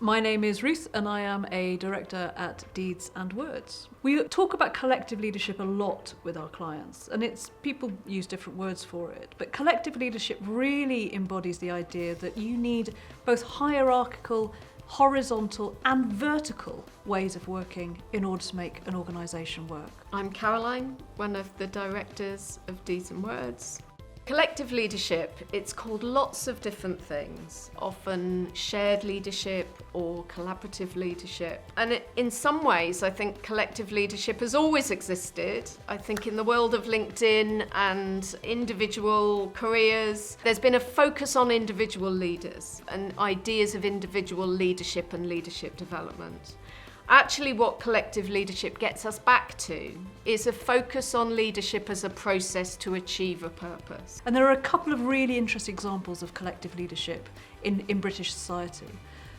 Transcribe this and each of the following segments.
My name is Ruth and I am a director at Deeds and Words. We talk about collective leadership a lot with our clients, and people use different words for it, but collective leadership really embodies the idea that you need both hierarchical, horizontal and vertical ways of working in order to make an organisation work. I'm Caroline, one of the directors of Deeds and Words. Collective leadership, it's called lots of different things, often shared leadership or collaborative leadership. And in some ways, I think collective leadership has always existed. I think in the world of LinkedIn and individual careers, there's been a focus on individual leaders and ideas of individual leadership and leadership development. Actually, what collective leadership gets us back to is a focus on leadership as a process to achieve a purpose. And there are a couple of really interesting examples of collective leadership in British society.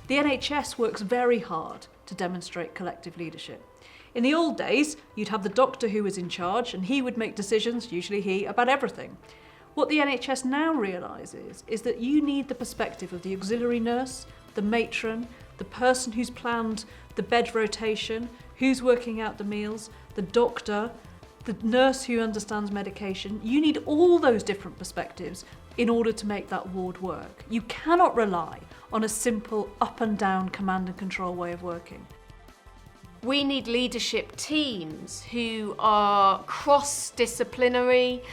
The NHS works very hard to demonstrate collective leadership. In the old days, you'd have the doctor who was in charge and he would make decisions, usually he, about everything. What the NHS now realises is that you need the perspective of the auxiliary nurse, the matron, the person who's planned the bed rotation, who's working out the meals, the doctor, the nurse who understands medication. You need all those different perspectives in order to make that ward work. You cannot rely on a simple up and down command and control way of working. We need leadership teams who are cross-disciplinary,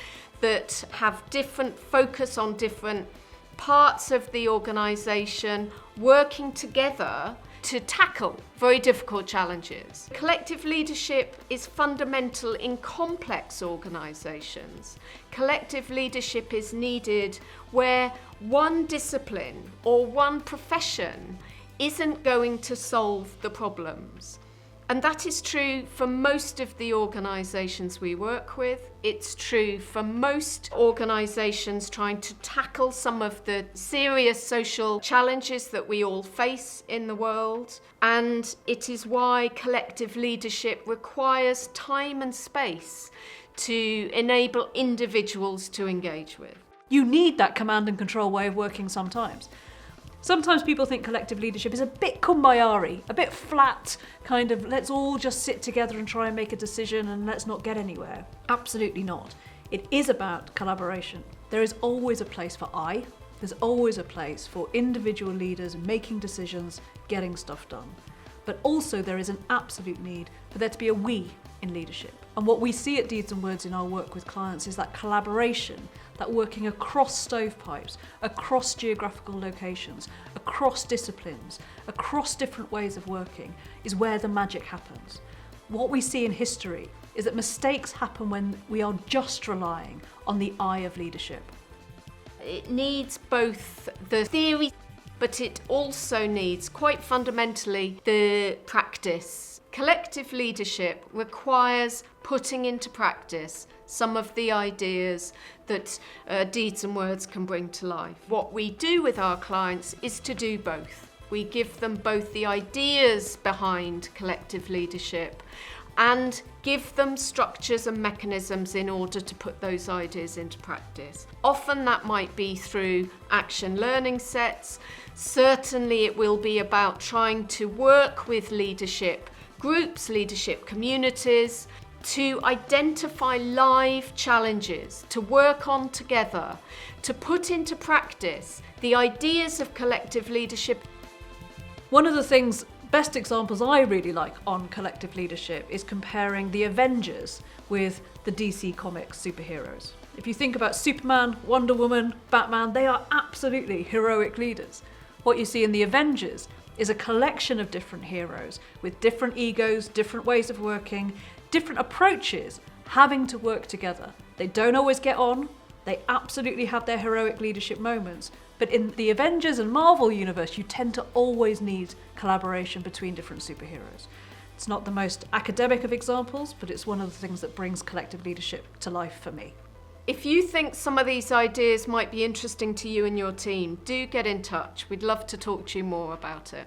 that have different focus on different parts of the organisation, working together to tackle very difficult challenges. Collective leadership is fundamental in complex organisations. Collective leadership is needed where one discipline or one profession isn't going to solve the problems. And that is true for most of the organisations we work with. It's true for most organisations trying to tackle some of the serious social challenges that we all face in the world. And it is why collective leadership requires time and space to enable individuals to engage with. You need that command and control way of working sometimes. Sometimes people think collective leadership is a bit kumbaya-y, a bit flat, kind of let's all just sit together and try and make a decision and let's not get anywhere. Absolutely not. It is about collaboration. There is always a place for I, there's always a place for individual leaders making decisions, getting stuff done. But also there is an absolute need for there to be a we in leadership. And what we see at Deeds and Words in our work with clients is that collaboration, that working across stovepipes, across geographical locations, across disciplines, across different ways of working, is where the magic happens. What we see in history is that mistakes happen when we are just relying on the I of leadership. It needs both the theory, but it also needs, quite fundamentally, the practice. Collective leadership requires putting into practice some of the ideas that Deeds and Words can bring to life. What we do with our clients is to do both. We give them both the ideas behind collective leadership and give them structures and mechanisms in order to put those ideas into practice. Often that might be through action learning sets. Certainly it will be about trying to work with leadership groups, leadership communities, to identify live challenges, to work on together, to put into practice the ideas of collective leadership. One of the best examples I really like on collective leadership is comparing the Avengers with the DC Comics superheroes. If you think about Superman, Wonder Woman, Batman, they are absolutely heroic leaders. What you see in the Avengers is a collection of different heroes with different egos, different ways of working, different approaches, having to work together. They don't always get on, they absolutely have their heroic leadership moments, but in the Avengers and Marvel universe, you tend to always need collaboration between different superheroes. It's not the most academic of examples, but it's one of the things that brings collective leadership to life for me. If you think some of these ideas might be interesting to you and your team, do get in touch. We'd love to talk to you more about it.